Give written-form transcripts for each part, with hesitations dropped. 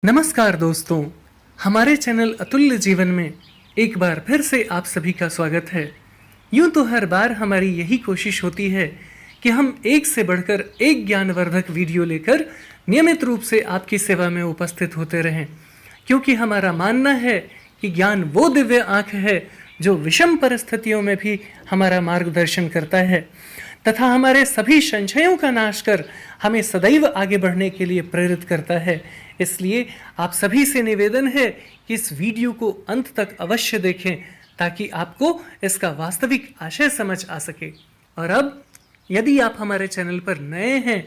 नमस्कार दोस्तों, हमारे चैनल अतुल्य जीवन में एक बार फिर से आप सभी का स्वागत है। यूं तो हर बार हमारी यही कोशिश होती है कि हम एक से बढ़कर एक ज्ञानवर्धक वीडियो लेकर नियमित रूप से आपकी सेवा में उपस्थित होते रहें, क्योंकि हमारा मानना है कि ज्ञान वो दिव्य आँख है जो विषम परिस्थितियों में भी हमारा मार्गदर्शन करता है तथा हमारे सभी संशयों का नाश कर हमें सदैव आगे बढ़ने के लिए प्रेरित करता है। इसलिए आप सभी से निवेदन है कि इस वीडियो को अंत तक अवश्य देखें ताकि आपको इसका वास्तविक आशय समझ आ सके। और अब यदि आप हमारे चैनल पर नए हैं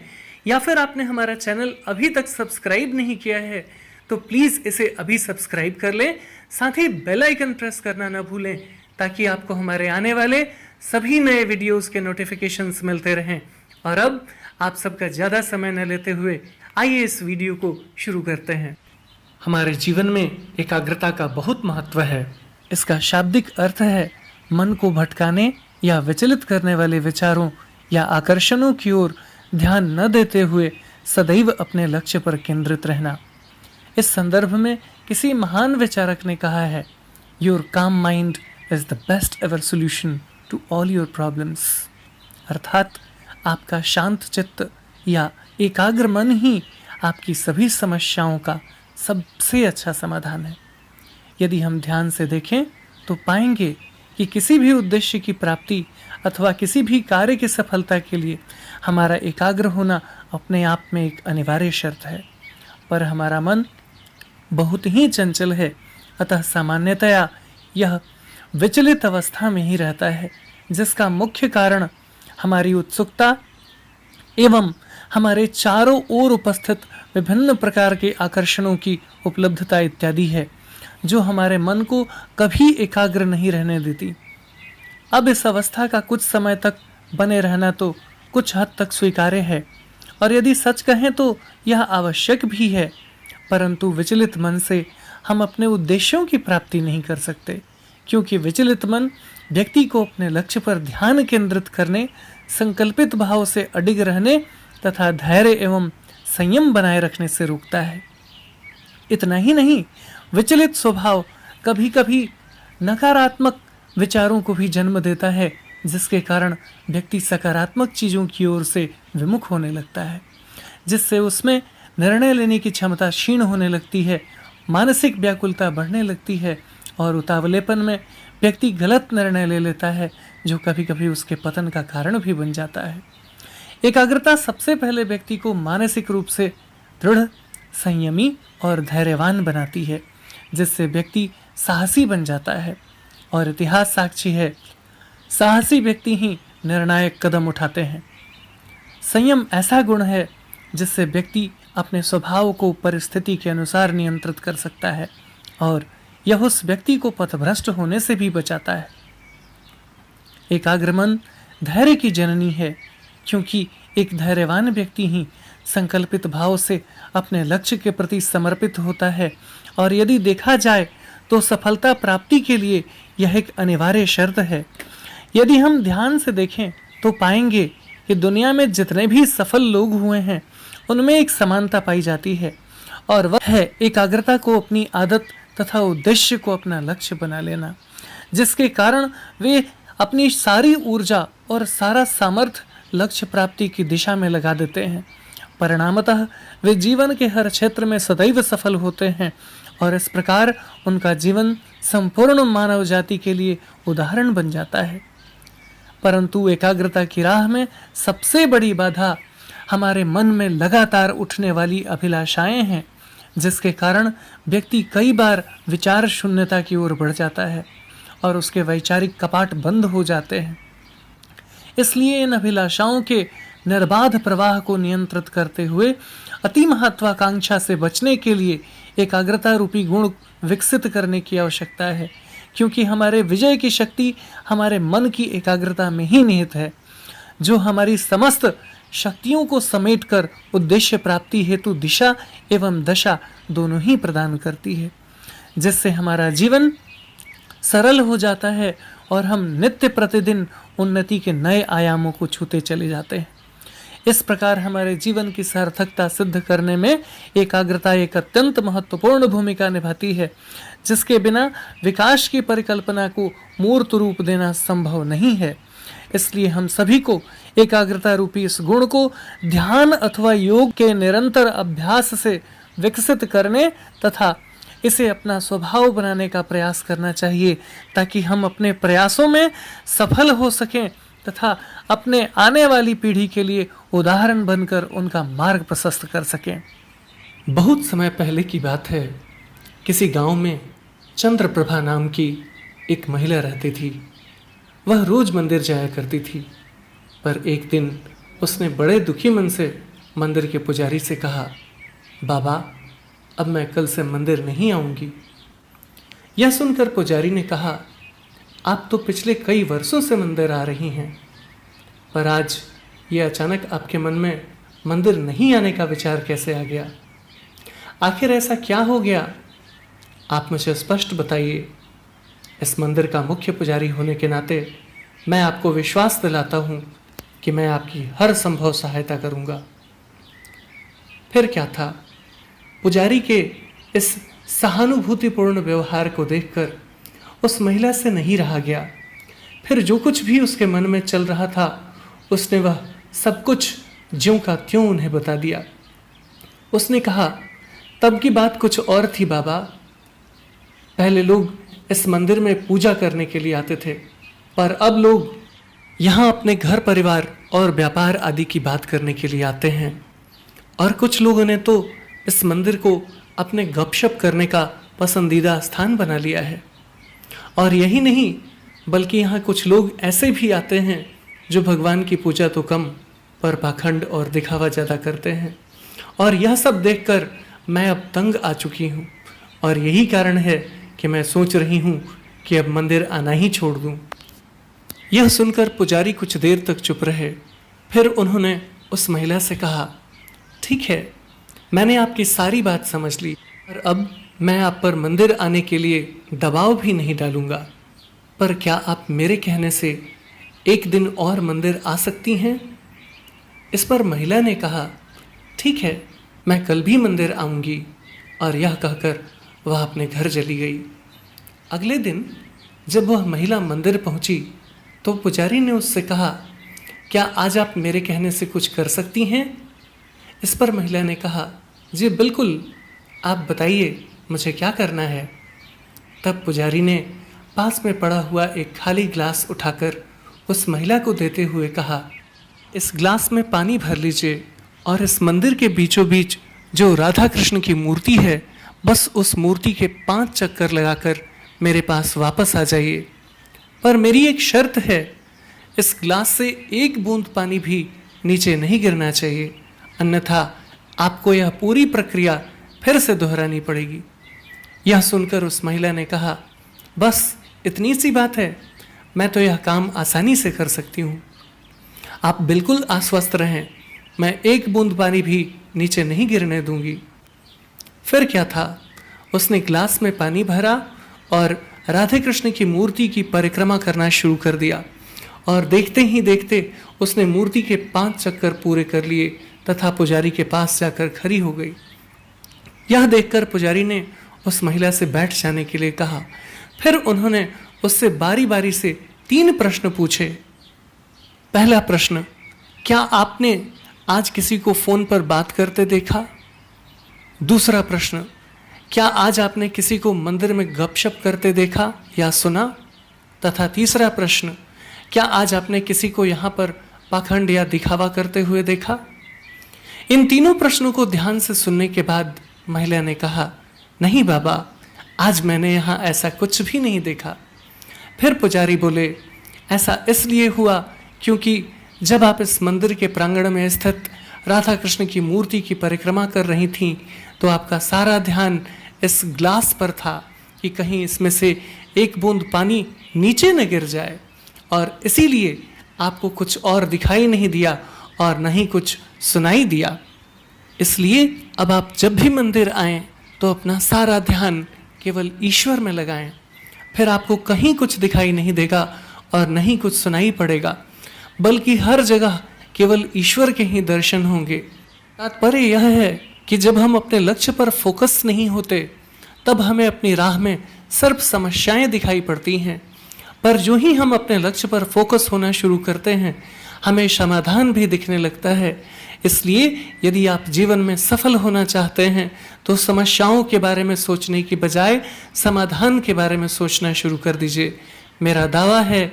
या फिर आपने हमारा चैनल अभी तक सब्सक्राइब नहीं किया है तो प्लीज़ इसे अभी सब्सक्राइब कर लें, साथ ही बेल आइकन प्रेस करना ना भूलें ताकि आपको हमारे आने वाले सभी नए वीडियोस के नोटिफिकेशंस मिलते रहें। और अब आप सबका ज़्यादा समय न लेते हुए आइए इस वीडियो को शुरू करते हैं। हमारे जीवन में एकाग्रता का बहुत महत्व है। इसका शाब्दिक अर्थ है मन को भटकाने या विचलित करने वाले विचारों या आकर्षणों की ओर ध्यान न देते हुए सदैव अपने लक्ष्य पर केंद्रित रहना। इस संदर्भ में किसी महान विचारक ने कहा है, your calm mind is the best ever solution to all your problems. अर्थात आपका शांत चित्त या एकाग्र मन ही आपकी सभी समस्याओं का सबसे अच्छा समाधान है। यदि हम ध्यान से देखें तो पाएंगे कि किसी भी उद्देश्य की प्राप्ति अथवा किसी भी कार्य की सफलता के लिए हमारा एकाग्र होना अपने आप में एक अनिवार्य शर्त है। पर हमारा मन बहुत ही चंचल है, अतः सामान्यतया यह विचलित अवस्था में ही रहता है, जिसका मुख्य कारण हमारी उत्सुकता एवं हमारे चारों ओर उपस्थित विभिन्न प्रकार के आकर्षणों की उपलब्धता इत्यादि है, जो हमारे मन को कभी एकाग्र नहीं रहने देती। अब इस अवस्था का कुछ समय तक बने रहना तो कुछ हद तक स्वीकार्य है, और यदि सच कहें तो यह आवश्यक भी है, परंतु विचलित मन से हम अपने उद्देश्यों की प्राप्ति नहीं कर सकते, क्योंकि विचलित मन व्यक्ति को अपने लक्ष्य पर ध्यान केंद्रित करने, संकल्पित भाव से अडिग रहने तथा धैर्य एवं संयम बनाए रखने से रोकता है। इतना ही नहीं, विचलित स्वभाव कभी कभी नकारात्मक विचारों को भी जन्म देता है, जिसके कारण व्यक्ति सकारात्मक चीज़ों की ओर से विमुख होने लगता है, जिससे उसमें निर्णय लेने की क्षमता क्षीण होने लगती है, मानसिक व्याकुलता बढ़ने लगती है और उतावलेपन में व्यक्ति गलत निर्णय ले लेता है, जो कभी कभी उसके पतन का कारण भी बन जाता है। एकाग्रता सबसे पहले व्यक्ति को मानसिक रूप से दृढ़, संयमी और धैर्यवान बनाती है, जिससे व्यक्ति साहसी बन जाता है। और इतिहास साक्षी है, साहसी व्यक्ति ही निर्णायक कदम उठाते हैं। संयम ऐसा गुण है जिससे व्यक्ति अपने स्वभाव को परिस्थिति के अनुसार नियंत्रित कर सकता है, और यह उस व्यक्ति को पथभ्रष्ट होने से भी बचाता है। एकाग्र मन धैर्य की जननी है, क्योंकि एक धैर्यवान व्यक्ति ही संकल्पित भाव से अपने लक्ष्य के प्रति समर्पित होता है, और यदि देखा जाए तो सफलता प्राप्ति के लिए यह एक अनिवार्य शर्त है। यदि हम ध्यान से देखें तो पाएंगे कि दुनिया में जितने भी सफल लोग हुए हैं उनमें एक समानता पाई जाती है, और वह है एकाग्रता को अपनी आदत तथा उद्देश्य को अपना लक्ष्य बना लेना, जिसके कारण वे अपनी सारी ऊर्जा और सारा सामर्थ्य लक्ष्य प्राप्ति की दिशा में लगा देते हैं। परिणामतः वे जीवन के हर क्षेत्र में सदैव सफल होते हैं, और इस प्रकार उनका जीवन संपूर्ण मानव जाति के लिए उदाहरण बन जाता है। परंतु एकाग्रता की राह में सबसे बड़ी बाधा हमारे मन में लगातार उठने वाली अभिलाषाएं हैं, जिसके कारण व्यक्ति कई बार विचार शून्यता की ओर बढ़ जाता है और उसके वैचारिक कपाट बंद हो जाते हैं। इसलिए इन अभिलाषाओं के निर्बाध प्रवाह को नियंत्रित करते हुए अति महत्वाकांक्षा से बचने के लिए एकाग्रता रूपी गुण विकसित करने की आवश्यकता है, क्योंकि हमारे विजय की शक्ति हमारे मन की एकाग्रता में ही निहित है, जो हमारी समस्त शक्तियों को समेटकर उद्देश्य प्राप्ति हेतु दिशा एवं दशा दोनों ही प्रदान करती है, जिससे हमारा जीवन सरल हो जाता है और हम नित्य प्रतिदिन उन्नति के नए आयामों को छूते चले जाते हैं। इस प्रकार हमारे जीवन की सार्थकता सिद्ध करने में एकाग्रता एक अत्यंत महत्वपूर्ण भूमिका निभाती है, जिसके बिना विकास की परिकल्पना को मूर्त रूप देना संभव नहीं है। इसलिए हम सभी को एकाग्रता रूपी इस गुण को ध्यान अथवा योग के निरंतर अभ्यास से विकसित करने तथा इसे अपना स्वभाव बनाने का प्रयास करना चाहिए, ताकि हम अपने प्रयासों में सफल हो सकें तथा अपने आने वाली पीढ़ी के लिए उदाहरण बनकर उनका मार्ग प्रशस्त कर सकें। बहुत समय पहले की बात है, किसी गांव में चंद्रप्रभा नाम की एक महिला रहती थी। वह रोज मंदिर जाया करती थी, पर एक दिन उसने बड़े दुखी मन से मंदिर के पुजारी से कहा, बाबा अब मैं कल से मंदिर नहीं आऊंगी। यह सुनकर पुजारी ने कहा, आप तो पिछले कई वर्षों से मंदिर आ रही हैं, पर आज ये अचानक आपके मन में मंदिर नहीं आने का विचार कैसे आ गया? आखिर ऐसा क्या हो गया? आप मुझे स्पष्ट बताइए। इस मंदिर का मुख्य पुजारी होने के नाते मैं आपको विश्वास दिलाता हूँ कि मैं आपकी हर संभव सहायता करूँगा। फिर क्या था, पुजारी के इस सहानुभूतिपूर्ण व्यवहार को देखकर उस महिला से नहीं रहा गया। फिर जो कुछ भी उसके मन में चल रहा था, उसने वह सब कुछ ज्यों का त्यों उन्हें बता दिया। उसने कहा, तब की बात कुछ और थी बाबा। पहले लोग इस मंदिर में पूजा करने के लिए आते थे, पर अब लोग यहाँ अपने घर परिवार और व्यापार आदि की बात करने के लिए आते हैं। और कुछ लोगों ने तो इस मंदिर को अपने गपशप करने का पसंदीदा स्थान बना लिया है। और यही नहीं, बल्कि यहाँ कुछ लोग ऐसे भी आते हैं जो भगवान की पूजा तो कम पर पाखंड और दिखावा ज़्यादा करते हैं। और यह सब देखकर मैं अब तंग आ चुकी हूँ, और यही कारण है कि मैं सोच रही हूँ कि अब मंदिर आना ही छोड़ दूँ। यह सुनकर पुजारी कुछ देर तक चुप रहे। फिर उन्होंने उस महिला से कहा, ठीक है, मैंने आपकी सारी बात समझ ली, और अब मैं आप पर मंदिर आने के लिए दबाव भी नहीं डालूंगा। पर क्या आप मेरे कहने से एक दिन और मंदिर आ सकती हैं? इस पर महिला ने कहा, ठीक है, मैं कल भी मंदिर आऊंगी। और यह कहकर वह अपने घर चली गई। अगले दिन जब वह महिला मंदिर पहुंची तो पुजारी ने उससे कहा, क्या आज आप मेरे कहने से कुछ कर सकती हैं? इस पर महिला ने कहा, जी बिल्कुल, आप बताइए मुझे क्या करना है। तब पुजारी ने पास में पड़ा हुआ एक खाली ग्लास उठाकर उस महिला को देते हुए कहा, इस ग्लास में पानी भर लीजिए और इस मंदिर के बीचों बीच जो राधा कृष्ण की मूर्ति है, बस उस मूर्ति के 5 चक्कर लगाकर मेरे पास वापस आ जाइए। पर मेरी एक शर्त है, इस ग्लास से एक बूंद पानी भी नीचे नहीं गिरना चाहिए, अन्यथा आपको यह पूरी प्रक्रिया फिर से दोहरानी पड़ेगी। यह सुनकर उस महिला ने कहा, बस इतनी सी बात है, मैं तो यह काम आसानी से कर सकती हूँ। आप बिल्कुल आश्वस्त रहें, मैं एक बूंद पानी भी नीचे नहीं गिरने दूंगी। फिर क्या था, उसने ग्लास में पानी भरा और राधे कृष्ण की मूर्ति की परिक्रमा करना शुरू कर दिया। और देखते ही देखते उसने मूर्ति के 5 चक्कर पूरे कर लिए तथा पुजारी के पास जाकर खड़ी हो गई। यह देखकर पुजारी ने उस महिला से बैठ जाने के लिए कहा। फिर उन्होंने उससे बारी बारी से 3 प्रश्न पूछे। पहला प्रश्न, क्या आपने आज किसी को फोन पर बात करते देखा? दूसरा प्रश्न, क्या आज आपने किसी को मंदिर में गपशप करते देखा या सुना? तथा तीसरा प्रश्न, क्या आज आपने किसी को यहाँ पर पाखंड या दिखावा करते हुए देखा? इन तीनों प्रश्नों को ध्यान से सुनने के बाद महिला ने कहा, नहीं बाबा, आज मैंने यहाँ ऐसा कुछ भी नहीं देखा। फिर पुजारी बोले, ऐसा इसलिए हुआ क्योंकि जब आप इस मंदिर के प्रांगण में स्थित राधा कृष्ण की मूर्ति की परिक्रमा कर रही थीं, तो आपका सारा ध्यान इस ग्लास पर था कि कहीं इसमें से एक बूंद पानी नीचे न गिर जाए, और इसीलिए आपको कुछ और दिखाई नहीं दिया और न ही कुछ सुनाई दिया। इसलिए अब आप जब भी मंदिर आएं तो अपना सारा ध्यान केवल ईश्वर में लगाएं, फिर आपको कहीं कुछ दिखाई नहीं देगा और न ही कुछ सुनाई पड़ेगा, बल्कि हर जगह केवल ईश्वर के ही दर्शन होंगे। तात्पर्य यह है कि जब हम अपने लक्ष्य पर फोकस नहीं होते तब हमें अपनी राह में सिर्फ समस्याएं दिखाई पड़ती हैं, पर जो ही हम अपने लक्ष्य पर फोकस होना शुरू करते हैं हमें समाधान भी दिखने लगता है। इसलिए यदि आप जीवन में सफल होना चाहते हैं तो समस्याओं के बारे में सोचने की बजाय समाधान के बारे में सोचना शुरू कर दीजिए। मेरा दावा है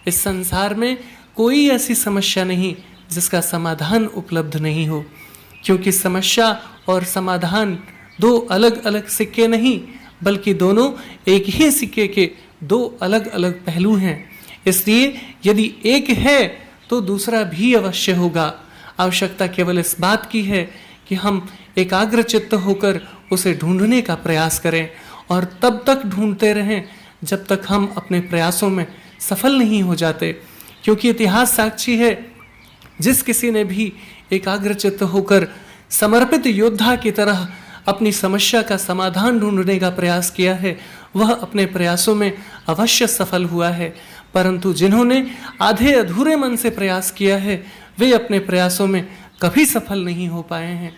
इस संसार में कोई ऐसी समस्या नहीं जिसका समाधान उपलब्ध नहीं हो, क्योंकि समस्या और समाधान दो अलग अलग सिक्के नहीं बल्कि दोनों एक ही सिक्के के दो अलग अलग पहलू हैं। इसलिए यदि एक है तो दूसरा भी अवश्य होगा। आवश्यकता केवल इस बात की है कि हम एकाग्रचित्त होकर उसे ढूंढने का प्रयास करें और तब तक ढूंढते रहें जब तक हम अपने प्रयासों में सफल नहीं हो जाते, क्योंकि इतिहास साक्षी है जिस किसी ने भी एकाग्रचित्त होकर समर्पित योद्धा की तरह अपनी समस्या का समाधान ढूंढने का प्रयास किया है वह अपने प्रयासों में अवश्य सफल हुआ है। परंतु जिन्होंने आधे अधूरे मन से प्रयास किया है वे अपने प्रयासों में कभी सफल नहीं हो पाए हैं,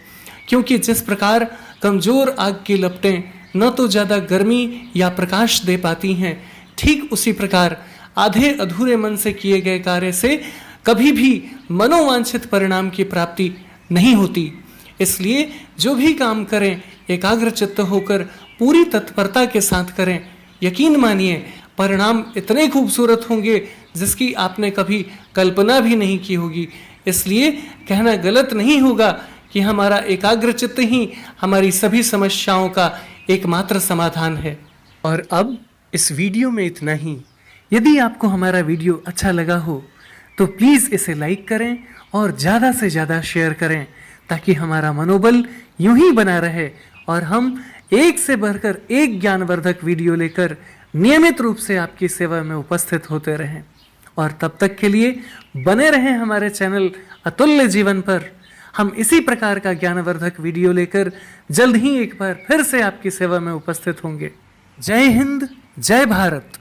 क्योंकि जिस प्रकार कमजोर आग की लपटें न तो ज़्यादा गर्मी या प्रकाश दे पाती हैं, ठीक उसी प्रकार आधे अधूरे मन से किए गए कार्य से कभी भी मनोवांछित परिणाम की प्राप्ति नहीं होती। इसलिए जो भी काम करें एकाग्रचित्त होकर पूरी तत्परता के साथ करें। यकीन मानिए परिणाम इतने खूबसूरत होंगे जिसकी आपने कभी कल्पना भी नहीं की होगी। इसलिए कहना गलत नहीं होगा कि हमारा एकाग्रचित्त ही हमारी सभी समस्याओं का एकमात्र समाधान है। और अब इस वीडियो में इतना ही। यदि आपको हमारा वीडियो अच्छा लगा हो तो प्लीज़ इसे लाइक करें और ज़्यादा से ज़्यादा शेयर करें, ताकि हमारा मनोबल यूं ही बना रहे और हम एक से बढ़कर एक ज्ञानवर्धक वीडियो लेकर नियमित रूप से आपकी सेवा में उपस्थित होते रहें। और तब तक के लिए बने रहें हमारे चैनल अतुल्य जीवन पर। हम इसी प्रकार का ज्ञानवर्धक वीडियो लेकर जल्द ही एक बार फिर से आपकी सेवा में उपस्थित होंगे। जय हिंद, जय भारत।